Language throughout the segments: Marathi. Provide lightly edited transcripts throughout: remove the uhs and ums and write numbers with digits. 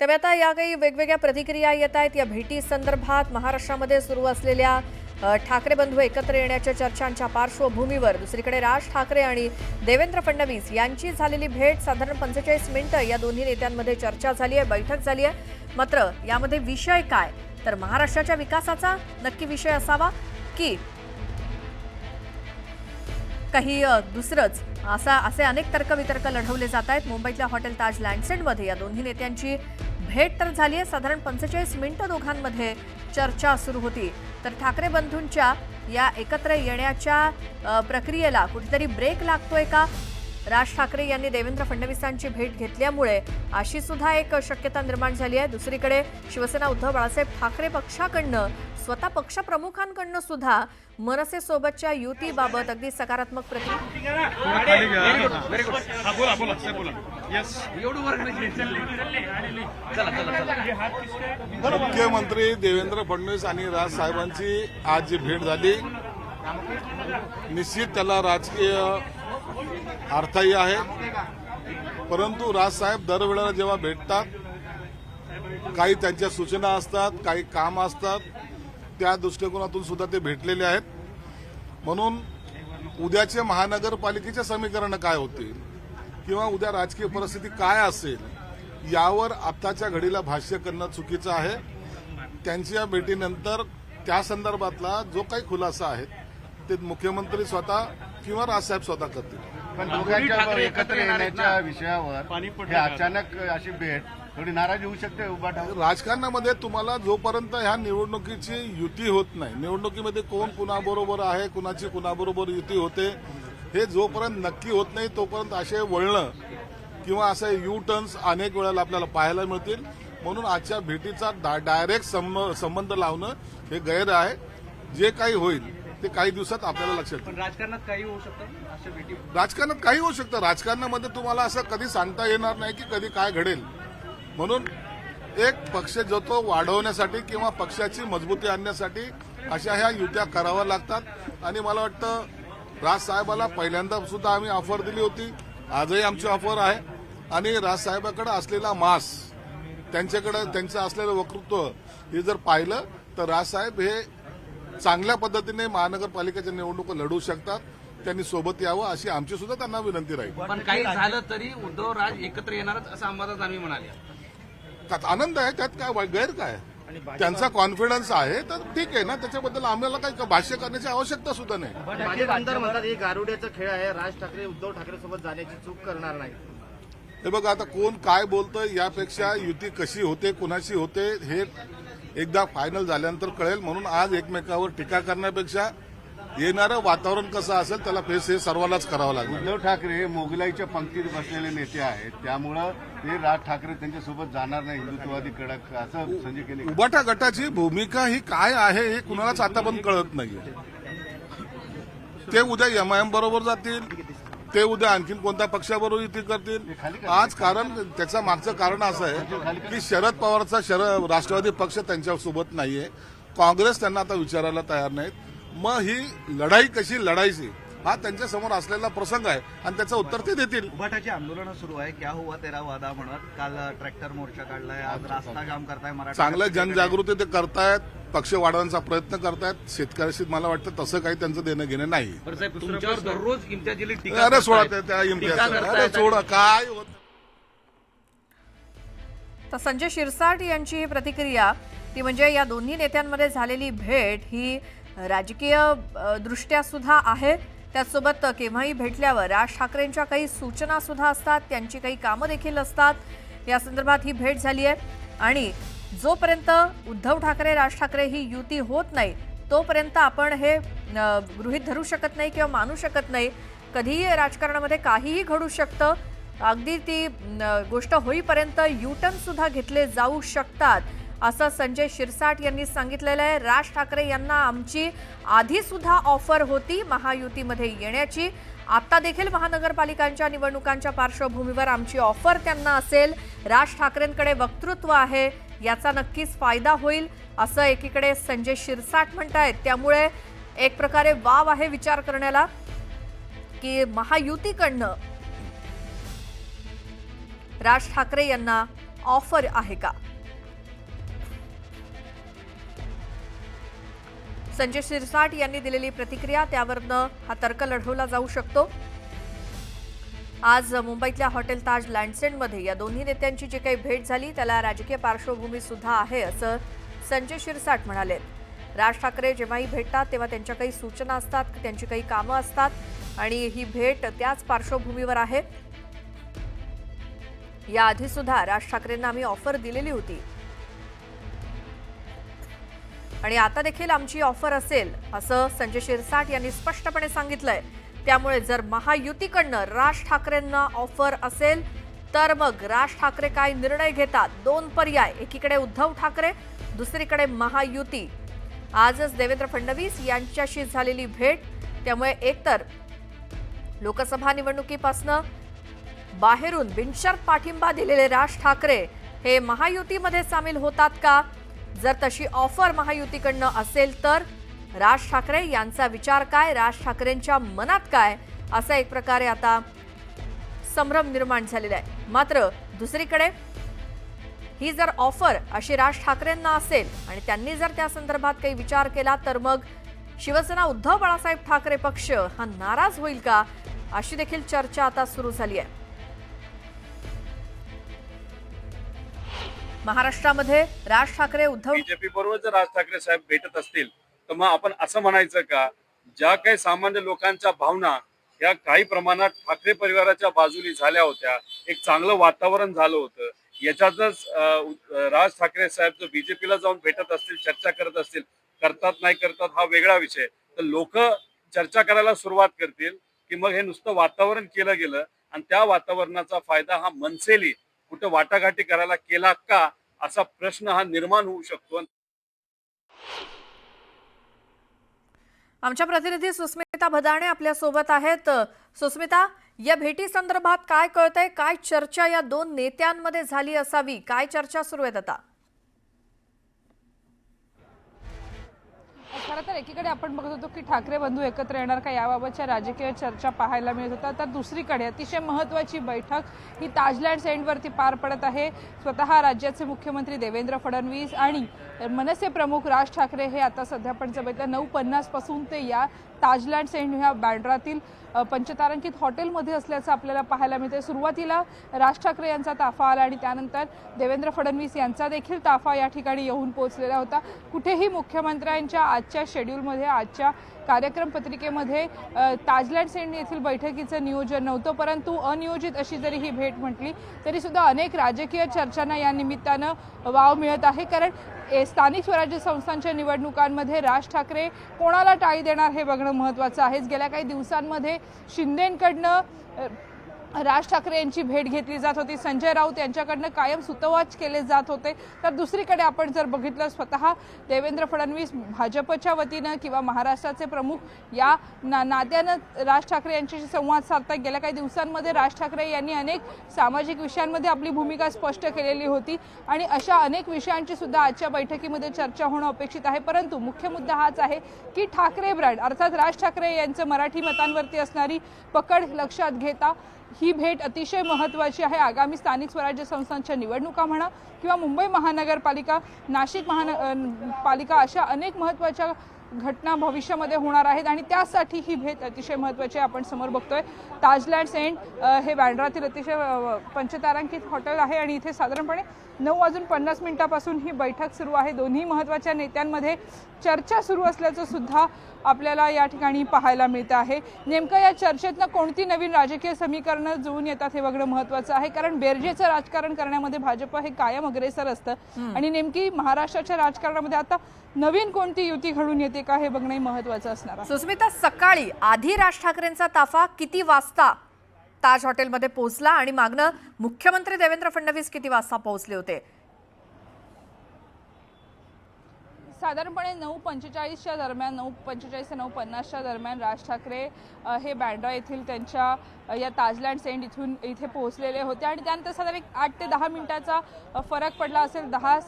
त्यामुळे आता या काही वेगवेगळ्या प्रतिक्रिया येत आहेत या भेटी संदर्भात। महाराष्ट्रामध्ये सुरू असलेल्या ठाकरे बंधू एकत्र येण्याच्या चर्चांच्या पार्श्वभूमीवर दुसरीकडे राज ठाकरे आणि देवेंद्र फडणवीस यांची झालेली भेट साधारण 45 मिनिटं या दोन्ही नेत्यांमध्ये चर्चा झाली आहे, बैठक झाली आहे। मात्र यामध्ये विषय काय, तर महाराष्ट्राच्या विकासाचा नक्की विषय असावा की काही दुसरंच असे अनेक तर्कवितर्क लढवले जात आहेत। मुंबईतल्या हॉटेल ताज लँडसेंडमध्ये या दोन्ही नेत्यांची भेट तर झाली आहे। साधारण 45 मिनिटं दोघांमध्ये चर्चा सुरू होती। तर ठाकरे बंधूंच्या या एकत्र येण्याच्या प्रक्रियेला कुठेतरी ब्रेक लागतोय का? राज ठाकरे यांनी देवेंद्र फडणवीसांची भेट घेतल्यामुळे अशी सुद्धा एक शक्यता निर्माण झाली आहे। दुसरीकडे शिवसेना उद्धव बाळासाहेब ठाकरे पक्षाकडनं स्वतः पक्षप्रमुखांकडनं सुद्धा मनसे सोबतच्या युतीबाबत अगदी सकारात्मक प्रतिक्रिया। मुख्यमंत्री देवेंद्र फडणवीस आणि राज साहेबांची आज जी भेट झाली, निश्चित त्याला राजकीय अर्थही आहे। परंतु राज साहेब दरवेळेला जेव्हा भेटतात, काही त्यांच्या सूचना असतात, काही काम असतात, त्या दृष्टिकोनातून सुद्धा ते भेटलेले आहेत। म्हणून उद्याचे महानगरपालिकेचे समीकरण काय होतील किंवा उद्या राजकीय परिस्थिती काय असेल यावर आत्ताच्या घडीला भाष्य करणं चुकीचं आहे। त्यांच्या भेटीनंतर त्या संदर्भातला जो काही खुलासा आहे ते मुख्यमंत्री स्वतः किंवा राजसाहेब स्वतः करतील। पण दोघांच्या एकत्र येण्याच्या विषयावर हे अचानक अशी भेट थोडी नाराजी होऊ शकते उभा ठाकरे। राजकारणामध्ये तुम्हाला जोपर्यंत ह्या निवडणुकीची युती होत नाही, निवडणुकीमध्ये कोण कुणाबरोबर आहे, कुणाची कुणाबरोबर युती होते, हे जोपर्यंत नक्की होत नाही तोपर्यंत असे वळणं किंवा असे यू टर्न्स अनेक वेळेला आपल्याला पाहायला मिळतील। म्हणून आजच्या भेटीचा डायरेक्ट संबंध लावणं हे गैर आहे। जे काही होईल ते काही दिवसात आपल्याला लक्षात येईल। राजकारणात काही होऊ शकतं अशा भेटी, राजकारणात काही होऊ शकतं। राजकारणामध्ये तुम्हाला असं कधी सांगता येणार नाही की कधी काय घडेल। म्हणून एक पक्ष जो तो वाढवण्यासाठी किंवा पक्षाची मजबूती आणण्यासाठी अशा ह्या युत्या कराव्या लागतात। आणि मला वाटतं राज साहेबाला पहिल्यांदा सुद्धा आम्ही ऑफर दिली होती, आजही आमची ऑफर आहे। आणि राज साहेबांकडे असलेला मास, त्यांच्याकडे त्यांचं असलेलं वक्तृत्व हे जर पाहिलं तर राज साहेब हे चांगल्या पद्धतीने महानगरपालिकेच्या निवडणुका लढवू शकतात। त्यांनी सोबत यावं अशी आमची सुद्धा त्यांना विनंती राहील। पण काही झालं तरी उद्धव राज एकत्र येणारच असं अंबादास आम्ही म्हणाले। त्यात आनंद आहे, त्यात काय गैर काय, त्यांचा कॉन्फिडन्स आहे तर ठीक आहे ना, त्याच्याबद्दल आम्हाला काही भाष्य करण्याची आवश्यकता सुद्धा नाही। माझे आमदार म्हणतात हे गारुड्याचा खेळ आहे, राज ठाकरे उद्धव ठाकरे सोबत जाण्याची चूक करणार नाही। हे बघा, आता कोण काय बोलतंय यापेक्षा युती कशी होते, कुणाशी होते हे एकदा फायनल झाल्यानंतर कळेल। म्हणून आज एकमेकावर टीका करण्यापेक्षा येणारं वातावरण कसं असेल त्याला फेस हे सर्वांनाच करावं लागेल। उद्धव ठाकरे मोगलाईच्या पंक्तीत बसलेले नेते आहेत, त्यामुळं ते राज ठाकरे त्यांच्यासोबत जाणार नाही हिंदुत्ववादी कडक, असं संजय केले। उबाटा गटाची भूमिका ही काय आहे हे कुणालाच आता पण कळत नाहीये। ते उद्या एमआयएम बरोबर जातील, ते उद्या आणखीन कोणत्या पक्षाबरोबर युती करतील। आज कारण त्याचं मागचं कारण असं आहे की शरद पवारचा राष्ट्रवादी पक्ष त्यांच्यासोबत नाहीये, काँग्रेस त्यांना आता विचारायला तयार नाहीत। मग ही लढाई कशी लढायची हा त्यांच्या समोर असलेला प्रसंग आहे आणि त्याचं उत्तर ते देतील। उभाटाची आंदोलन सुरू आहे, क्या हुआ तेरा वादा म्हणत काल ट्रॅक्टर मोर्चा काढलाय, आज रास्ता जाम करताय मराठा। चांगलं जनजागृती ते करतायत, पक्ष वाढवण्याचा प्रयत्न करतायत। शेतकऱ्याशी मला वाटतं तसं काही त्यांचं देणं घेणं नाही। तुमच्यावर दररोज इम्तियाजी टीका अरे सोडा त्या इम्तियाज सोडा, काय होत। तर संजय शिरसाट यांची ही प्रतिक्रिया ती म्हणजे या दोन्ही नेत्यांमध्ये झालेली भेट ही राजकीय दृष्ट्या सुद्धा आहे। त्याचसोबत केव्हाही भेटल्यावर राज ठाकरेंच्या काही सूचना सुद्धा असतात, त्यांची काही कामं देखील असतात। या संदर्भात ही भेट झाली आहे आणि जोपर्यंत उद्धव ठाकरे राज ठाकरे ही युती होत नाही तोपर्यंत आपण हे गृहीत धरू शकत नाही किंवा मानू शकत नाही। कधीही राजकारणामध्ये काहीही घडू शकतं, अगदी ती गोष्ट होईपर्यंत युटर्न सुद्धा घेतले जाऊ शकतात असं संजय शिरसाट यांनी सांगितलेलं आहे। राज ठाकरे यांना आमची आधी सुद्धा ऑफर होती महायुतीमध्ये येण्याची, आता देखील महानगरपालिकांच्या निवडणुकांच्या पार्श्वभूमीवर आमची ऑफर त्यांना असेल। राज ठाकरेंकडे वक्तृत्व आहे, याचा नक्कीच फायदा होईल असं एकीकडे संजय शिरसाट म्हणतायत। त्यामुळे एक प्रकारे वाव आहे विचार करण्याला की महायुतीकडनं राज ठाकरे यांना ऑफर आहे का? संजय शिरसाट यांनी दिलेली प्रतिक्रिया, त्यावरनं हा तर्क लढवला जाऊ शकतो. आज मुंबईतल्या हॉटेल ताज लँडसेंडमध्ये या दोन्ही नेत्यांची जी काही भेट झाली त्याला राजकीय पार्श्वभूमी सुद्धा आहे असं संजय शिरसाट म्हणाले. राज ठाकरे जेव्हाही भेटतात तेव्हा त्यांच्या काही सूचना असतात, त्यांची काही कामं असतात आणि ही भेट त्याच पार्श्वभूमीवर आहे. याआधी सुद्धा राज ठाकरेंना आम्ही ऑफर दिलेली होती आणि आता देखील आमची ऑफर असेल असं संजय शिरसाट यांनी स्पष्टपणे सांगितलंय. त्यामुळे जर महायुतीकडनं राज ठाकरेंना ऑफर असेल तर मग राज ठाकरे काय निर्णय घेतात? दोन पर्याय, एकीकडे उद्धव ठाकरे, दुसरीकडे महायुती. आजच देवेंद्र फडणवीस यांच्याशी झालेली भेट, त्यामुळे एकतर लोकसभा निवडणुकीपासनं बाहेरून बिनशर्त पाठिंबा दिलेले राज ठाकरे हे महायुतीमध्ये सामील होतात का? जर तशी ऑफर महायुतीकडनं असेल तर राज ठाकरे यांचा विचार काय, राज ठाकरेंच्या मनात काय, असा एक प्रकारे आता संभ्रम निर्माण झालेला आहे. मात्र दुसरीकडे ही जर ऑफर अशी राज ठाकरेंना असेल आणि त्यांनी जर त्या संदर्भात काही विचार केला तर मग शिवसेना उद्धव बाळासाहेब ठाकरे पक्ष हा नाराज होईल का, अशी देखील चर्चा आता सुरू झाली आहे. महाराष्ट्रामध्ये राज ठाकरे उद्धव बीजेपी बरोबर जर राज ठाकरे साहेब भेटत असतील तर मग आपण असं म्हणायचं का ज्या काही सामान्य लोकांच्या भावना या काही प्रमाणात ठाकरे परिवाराच्या बाजूनी झाल्या होत्या, एक चांगलं वातावरण झालं होतं, याच्यातच राज ठाकरे साहेब जर बीजेपीला जाऊन भेटत असतील, चर्चा करत असतील, करतात नाही करतात हा वेगळा विषय, तर लोक चर्चा करायला सुरुवात करतील की मग हे नुसतं वातावरण केलं गेलं आणि त्या वातावरणाचा फायदा हा मनसेली कुठं वाटाघाटी करायला केला का, असा प्रश्न हा निर्माण होऊ शकतो. आमच्या प्रतिनिधी सुस्मिता भदाणे आपल्या सोबत आहेत. सुस्मिता, या भेटी संदर्भात काय कळतंय, काय चर्चा या दोन नेत्यांमध्ये झाली असावी, काय चर्चा सुरू आहेत आता? खरं तर एकीकडे आपण बघत होतो की ठाकरे बंधू एकत्र येणार का याबाबतच्या राजकीय चर्चा पाहायला मिळत होता, तर दुसरीकडे अतिशय महत्त्वाची बैठक ही ताज लँडसेंडवरती पार पडत आहे. स्वतः राज्याचे मुख्यमंत्री देवेंद्र फडणवीस आणि मनसे प्रमुख राज ठाकरे हे आता सध्या आपण जर बघितलं 9:50 पासून ते या ताज लँडसेंड ह्या बँड्रातील पंचतारांकित हॉटेलमध्ये असल्याचं आपल्याला पाहायला मिळते. सुरुवातीला राज ठाकरे यांचा ताफा आला आणि त्यानंतर देवेंद्र फडणवीस यांचा देखील ताफा या ठिकाणी येऊन पोहोचलेला होता. कुठेही मुख्यमंत्र्यांच्या आजच्या शेड्यूलमध्ये, आजच्या कार्यक्रम पत्रिकेमध्ये ताज लँडसेंड येथील बैठकीचं नियोजन नव्हतं, परंतु अनियोजित अशी जरी ही भेट म्हटली तरी सुद्धा अनेक राजकीय चर्चांना या निमित्तानं वाव मिळत आहे. कारण स्थानिक स्वराज्य संस्थांच्या निवडणुकांमध्ये राज ठाकरे कोणाला टाळी देणार हे बघणं महत्त्वाचं आहे. गेल्या काही दिवसांमध्ये शिंदेंकडनं राज ठाकरे यांची भेट घेतली जात होती, संजय राऊत यांच्याकडनं कायम सुतोवाच केले जात होते. तर दुसरीकडे आपण जर बघितलं स्वतः देवेंद्र फडणवीस भाजपच्या वतीनं किंवा महाराष्ट्राचे प्रमुख या नात्यानं राज ठाकरे यांच्याशी संवाद साधतात. गेल्या काही दिवसांमध्ये राज ठाकरे यांनी अनेक सामाजिक विषयांमध्ये आपली भूमिका स्पष्ट केलेली होती आणि अशा अनेक विषयांची सुद्धा आजच्या बैठकीमध्ये चर्चा होणं अपेक्षित आहे. परंतु मुख्य मुद्दा हाच आहे की ठाकरे ब्रँड अर्थात राज ठाकरे यांचं मराठी मतांवरती असणारी पकड लक्षात घेता ही भेट अतिशय महत्त्वाची आहे. आगामी स्थानिक स्वराज्य संस्थांच्या निवडणुका म्हणा किंवा मुंबई महानगरपालिका, नाशिक महापालिका अशा अनेक महत्त्वाच्या घटना भविष्यामध्ये होणार आहेत आणि त्यासाठी ही भेट अतिशय महत्त्वाची आहे. आपण समोर बघतोय ताज लँडसेंड हे बँड्रातील अतिशय पंचतारांकित हॉटेल आहे आणि इथे साधारणपणे 9:50 ही बैठक सुरू आहे. दोन्ही महत्त्वाच्या नेत्यांमध्ये चर्चा सुरू असल्याचं सुद्धा आपल्याला या ठिकाणी पाहायला मिळतं आहे. नेमकं या चर्चेतनं कोणती नवीन राजकीय समीकरणं जुळून येतात हे बघणं महत्त्वाचं आहे. कारण बेरजेचं राजकारण करण्यामध्ये भाजप हे कायम अग्रेसर असतं आणि नेमकी महाराष्ट्राच्या राजकारणामध्ये आता नवीन कोणती युती घडून येते का हे बघणं महत्त्वाचं असणार आहे. सुस्मिता, सकाळी आधी राज ठाकरेंचा ताफा किती वाजता ताज हॉटेलमध्ये पोहोचला आणि मागणं मुख्यमंत्री देवेंद्र फडणवीस किती वाजता पोहोचले होते? साधारणपणे 9:45च्या दरम्यान 9:45 ते 9:50च्या दरम्यान राज ठाकरे हे बँड्रा येथील त्यांच्या या ताजलँड सेंट इथे पोहोचलेले होते आणि त्यानंतर साधारण 8 ते 10 मिनिटाचा फरक पडला असेल. 10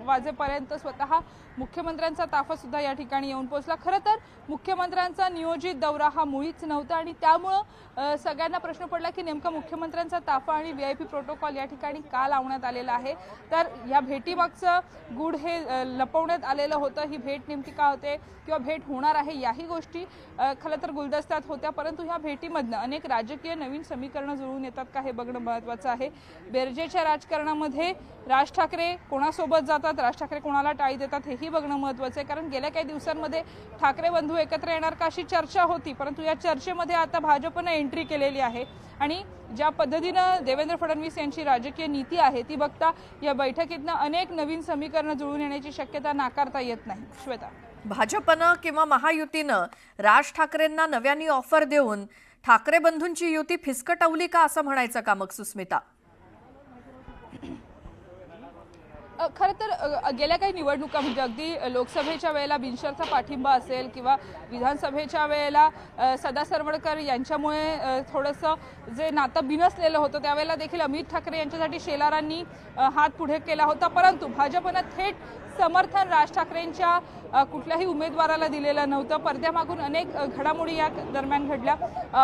वाजेपर्यंत स्वतः मुख्यमंत्र्यांचा ताफा सुद्धा या ठिकाणी येऊन पोहोचला. खरं तर मुख्यमंत्र्यांचा नियोजित दौरा हा मुळीच नव्हता आणि त्यामुळं सगळ्यांना प्रश्न पडला की नेमका मुख्यमंत्र्यांचा ताफा आणि VIP प्रोटोकॉल या ठिकाणी का लावण्यात आलेला आहे. तर या भेटीमागचं गूढ हे लपवण्यात आलेलं होतं. ही भेट नेमकी का होते किंवा भेट होणार आहे याही गोष्टी खरं तर गुलदस्त्यात होत्या, परंतु ह्या भेटीमधनं अनेक राजकीय नवीन समीकरणं जुळून येतात का हे बघणं महत्त्वाचं आहे. बेरजेच्या राजकारणामध्ये राज ठाकरे कोणासोबत जातात, राज ठाकरे कोणाला टाळी देतात हेही बघणं महत्त्वाचं आहे. कारण गेल्या काही दिवसांमध्ये ठाकरे बंधू एकत्र येणार का अशी चर्चा होती, परंतु या चर्चेमध्ये आता भाजपनं एंट्री केलेली आहे आणि ज्या पद्धतीनं देवेंद्र फडणवीस यांची राजकीय नीती आहे ती बघता या बैठकीतनं अनेक नवीन समीकरणं जुळून येण्याची शक्यता नाकारता येत नाही. श्वेता, भाजपनं किंवा महायुतीनं राज ठाकरेंना नव्याने ऑफर देऊन ठाकरे बंधूंची युती फिसकटवली का असं म्हणायचं का मग सुस्मिता? खरं तर गेल्या काही निवडणुका म्हणजे अगदी लोकसभेच्या वेळेला बिनशर्त पाठिंबा असेल किंवा विधानसभेच्या वेळेला सदा सरवडकर यांच्यामुळे थोडंसं जे नातं बिनसलेलं होतं त्यावेळेला देखील अमित ठाकरे यांच्यासाठी शेलारांनी हात पुढे केला होता, परंतु भाजपनं थेट समर्थन राज ठाकरेंच्या कुठल्याही उमेदवाराला दिलेलं नव्हतं. पडद्यामागून अनेक घडामोडी या दरम्यान घडल्या.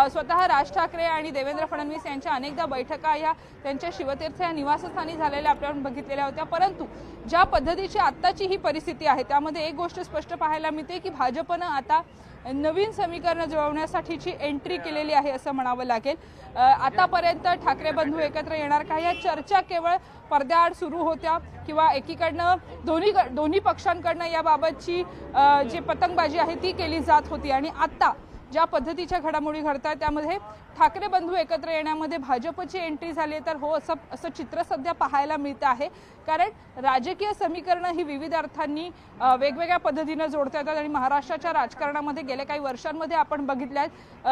स्वतः राज ठाकरे आणि देवेंद्र फडणवीस यांच्या अनेकदा बैठका या त्यांच्या शिवतीर्थ या निवासस्थानी झालेल्या आपल्याला बघितलेल्या होत्या, परंतु ज्या पद्धतीची आत्ताची ही परिस्थिती आहे त्यामध्ये एक गोष्ट स्पष्ट पाहायला मिळते की भाजपनं आता नवीन समीकरणं जुळवण्यासाठीची एंट्री केलेली आहे असं म्हणावं लागेल. आतापर्यंत ठाकरे बंधू एकत्र येणार का या चर्चा केवळ पडद्याआड सुरू होत्या किंवा एकीकडनं दोन्ही पक्षांकडनं याबाबतची जी पतंगबाजी आहे ती केली जात होती आणि आता ज्या पद्धतीच्या घडामोडी घडतात त्यामध्ये ठाकरे बंधू एकत्र येण्यामध्ये भाजपची एंट्री झाली तर हो असं चित्र सध्या पाहायला मिळतं आहे. कारण राजकीय समीकरणं ही विविध अर्थांनी वेगवेगळ्या पद्धतीनं जोडता येतात आणि महाराष्ट्राच्या राजकारणामध्ये गेल्या काही वर्षांमध्ये आपण बघितल्यात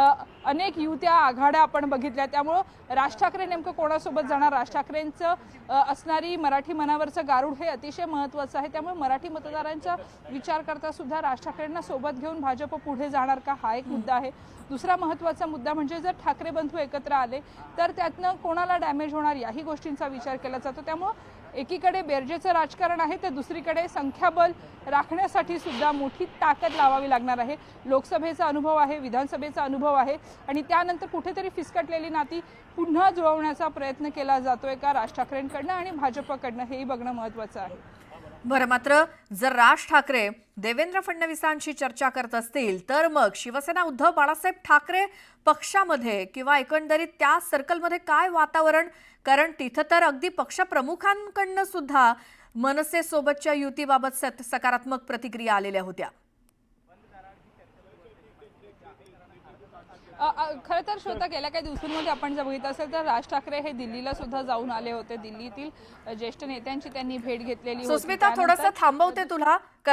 अनेक युत्या आघाड्या आपण बघितल्या. त्यामुळं राज ठाकरे नेमकं कोणासोबत जाणार, राज ठाकरेंचं असणारी मराठी मनावरचं गारुड हे अतिशय महत्त्वाचं आहे. त्यामुळे मराठी मतदारांचा विचार करता सुद्धा राज ठाकरेंना सोबत घेऊन भाजप पुढे जाणार का हा एक मुद्दा आहे. दुसरा महत्त्वाचा मुद्दा म्हणजे जर ठाकरे बंधू एकत्र आले तर त्यातनं कोणाला डॅमेज होणार याही गोष्टींचा विचार केला जातो. त्यामुळं एकीकडे बेरजेचं राजकारण आहे तर दुसरीकडे संख्याबळ राखण्यासाठी सुद्धा मोठी ताकद लावावी लागणार आहे. लोकसभेचा अनुभव आहे, विधानसभेचा अनुभव आहे आणि त्यानंतर कुठेतरी फिसकटलेली नाती पुन्हा जुळवण्याचा प्रयत्न केला जातोय का राज ठाकरेंकडनं आणि भाजपकडनं हेही बघणं महत्त्वाचं आहे. बरं, मात्र जर राज ठाकरे देवेंद्र फडणवीसांशी चर्चा करत असतील तर मग शिवसेना उद्धव बाळासाहेब ठाकरे पक्षामध्ये किंवा एकंदरीत त्या सर्कलमध्ये काय वातावरण? कारण तिथं तर अगदी पक्षप्रमुखांकडनं सुद्धा मनसे सोबतच्या युतीबाबत सकारात्मक प्रतिक्रिया आलेल्या होत्या. खरं तर श्रोता गेल्या काही दिवसांमध्ये आपण जर बघितलं असेल तर राज ठाकरे हे दिल्लीला सुद्धा जाऊन आले होते. दिल्लीतील ज्येष्ठ नेत्यांची त्यांनी भेट घेतलेली होती. सुस्मिता, थोडंसं थांबवते तुला.